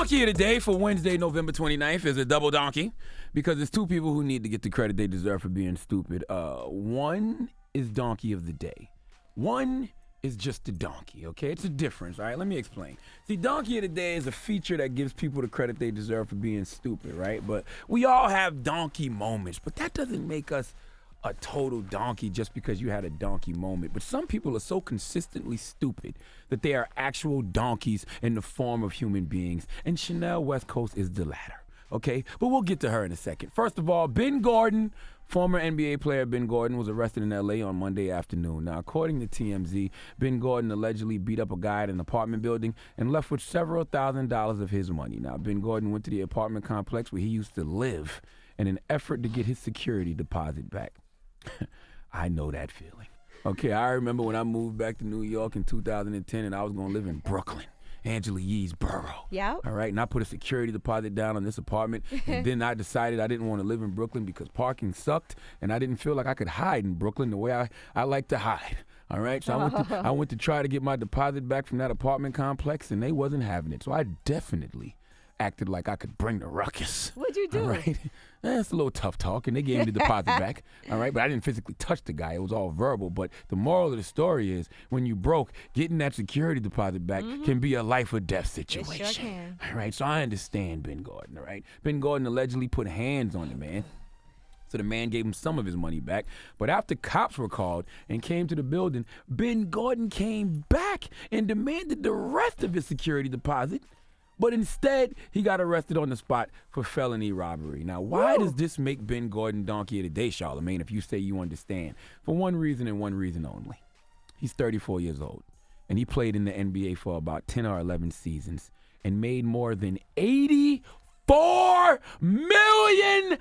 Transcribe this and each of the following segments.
donkey of the day for Wednesday, November 29th is a double donkey because it's two people who need to get the credit they deserve for being stupid. One is donkey of the day. One is just a donkey, okay? It's a difference, all right? Let me explain. See, donkey of the day is a feature that gives people the credit they deserve for being stupid, right? But we all have donkey moments, but that doesn't make us a total donkey just because you had a donkey moment. But some people are so consistently stupid that they are actual donkeys in the form of human beings. And Chanel West Coast is the latter, okay? But we'll get to her in a second. First of all, Ben Gordon, former NBA player Ben Gordon, was arrested in L.A. on Monday afternoon. Now, according to TMZ, Ben Gordon allegedly beat up a guy at an apartment building and left with several $1,000s of his money. Now, Ben Gordon went to the apartment complex where he used to live in an effort to get his security deposit back. I know that feeling. Okay, I remember when I moved back to New York in 2010 and I was going to live in Brooklyn, Angela Yee's borough. Yeah. All right, and I put a security deposit down on this apartment, and then I decided I didn't want to live in Brooklyn because parking sucked, and I didn't feel like I could hide in Brooklyn the way I like to hide. All right, so I went to try to get my deposit back from that apartment complex, and they wasn't having it. So I definitely acted like I could bring the ruckus. What'd you do? All right. It's a little tough talk, and they gave me the deposit back. All right, but I didn't physically touch the guy. It was all verbal. But the moral of the story is, when you broke, getting that security deposit back can be a life or death situation. It sure can. All right, so I understand Ben Gordon. All right, Ben Gordon allegedly put hands on the man. So the man gave him some of his money back. But after cops were called and came to the building, Ben Gordon came back and demanded the rest of his security deposit. But instead, he got arrested on the spot for felony robbery. Now, why does this make Ben Gordon donkey of the day, Charlamagne, if you say you understand? For one reason and one reason only. He's 34 years old, and he played in the NBA for about 10 or 11 seasons and made more than $84 million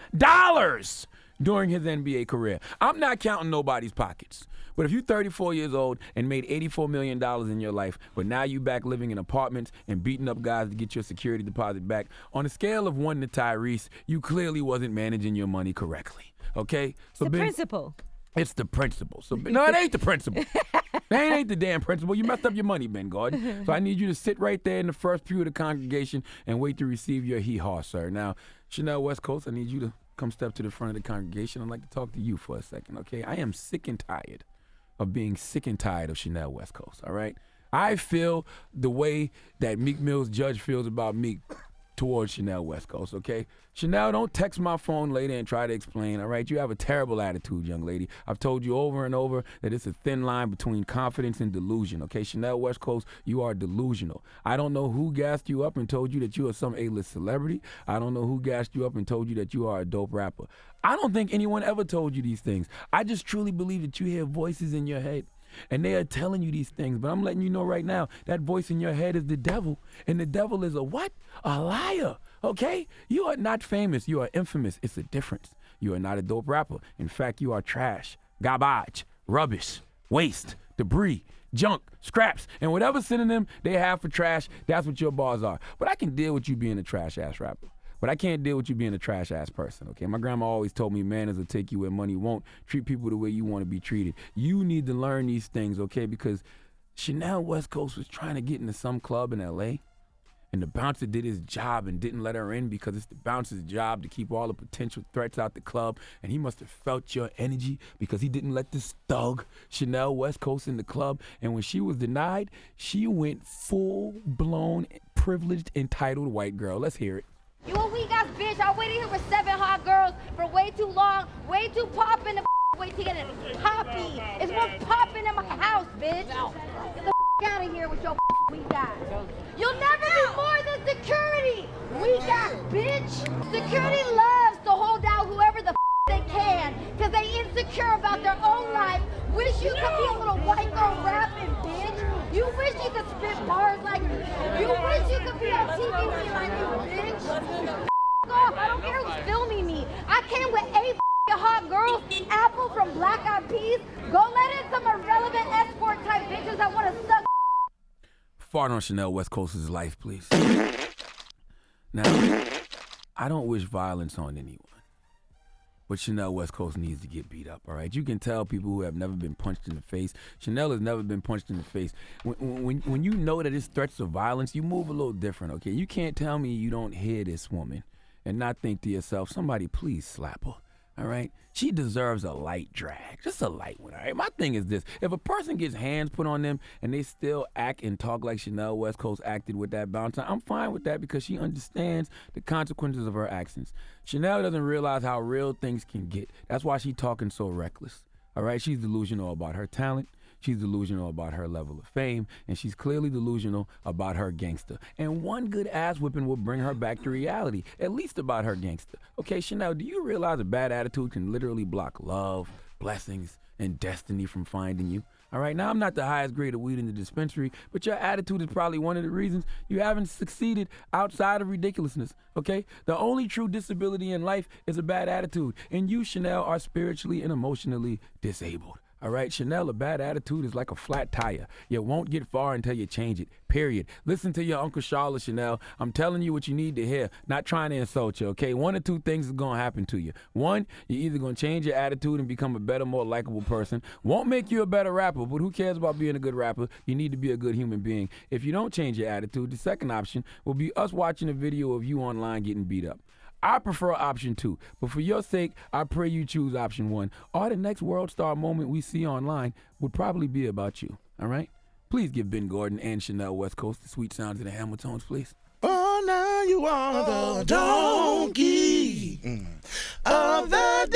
during his NBA career. I'm not counting nobody's pockets. But if you're 34 years old and made $84 million in your life, but now you back living in apartments and beating up guys to get your security deposit back, on a scale of 1 to Tyrese, you clearly wasn't managing your money correctly, okay? So the principle. It's the principle. So no, it ain't the principle. That ain't the damn principle. You messed up your money, Ben Gordon. So I need you to sit right there in the first pew of the congregation and wait to receive your hee-haw, sir. Now, Chanel West Coast, I need you to come step to the front of the congregation. I'd like to talk to you for a second, okay? I am sick and tired of being sick and tired of Chanel West Coast, all right? I feel the way that Meek Mill's judge feels about Meek towards Chanel West Coast, okay? Chanel, don't text my phone later and try to explain, all right? You have a terrible attitude, young lady. I've told you over and over that it's a thin line between confidence and delusion, okay? Chanel West Coast, you are delusional. I don't know who gassed you up and told you that you are some A-list celebrity. I don't know who gassed you up and told you that you are a dope rapper. I don't think anyone ever told you these things. I just truly believe that you hear voices in your head, and they are telling you these things. But I'm letting you know right now, that voice in your head is the devil. And the devil is a what? A liar, okay? You are not famous. You are infamous. It's a difference. You are not a dope rapper. In fact, you are trash, garbage, rubbish, waste, debris, junk, scraps, and whatever synonym they have for trash, that's what your bars are. But I can deal with you being a trash-ass rapper. But I can't deal with you being a trash-ass person, okay? My grandma always told me manners will take you where money won't. Treat people the way you want to be treated. You need to learn these things, okay? Because Chanel West Coast was trying to get into some club in L.A., and the bouncer did his job and didn't let her in because it's the bouncer's job to keep all the potential threats out the club, and he must have felt your energy because he didn't let this thug, Chanel West Coast, in the club. And when she was denied, she went full-blown, privileged, entitled white girl. Let's hear it. You a weak ass bitch. I waited here with 7 hot girls for way too long, way too poppin' the way to get it poppy. It's more poppin' in my house, bitch. Get the out of here with your weak ass. You'll never be more than security, weak ass bitch. Security loves to hold out whoever the they can because they insecure about their own life. Wish you could be a little white girl rapping, bitch. You wish you could spit bars like me. You wish you could be on TV like me, bitch. Off. I don't care who's filming me. I came with 8 hot girls, Apple from Black Eyed Peas. Go let in some irrelevant escort type bitches that want to suck. Fart on Chanel West Coast's life, please. Now, I don't wish violence on anyone. but Chanel West Coast needs to get beat up, all right? You can tell people who have never been punched in the face. Chanel has never been punched in the face. When you know that it's threats of violence, you move a little different, okay? You can't tell me you don't hear this woman and not think to yourself, somebody please slap her, all right? She deserves a light drag, just a light one, all right? My thing is this. If a person gets hands put on them and they still act and talk like Chanel West Coast acted with that bouncer, I'm fine with that because she understands the consequences of her actions. Chanel doesn't realize how real things can get. That's why she's talking so reckless, all right? She's delusional about her talent. She's delusional about her level of fame, and she's clearly delusional about her gangster. And one good ass whipping will bring her back to reality, at least about her gangster. Okay, Chanel, do you realize a bad attitude can literally block love, blessings, and destiny from finding you? All right, now I'm not the highest grade of weed in the dispensary, but your attitude is probably one of the reasons you haven't succeeded outside of ridiculousness, okay? The only true disability in life is a bad attitude, and you, Chanel, are spiritually and emotionally disabled. All right, Chanel, a bad attitude is like a flat tire. You won't get far until you change it, period. Listen to your Uncle Charlotte, Chanel. I'm telling you what you need to hear, not trying to insult you, okay? One or two things is going to happen to you. One, you're either going to change your attitude and become a better, more likable person. Won't make you a better rapper, but who cares about being a good rapper? You need to be a good human being. If you don't change your attitude, the second option will be us watching a video of you online getting beat up. I prefer option 2, but for your sake, I pray you choose option 1. Or the next world star moment we see online would probably be about you, all right? Please give Ben Gordon and Chanel West Coast the sweet sounds of the Hamiltons, please. Oh, now you are the donkey of the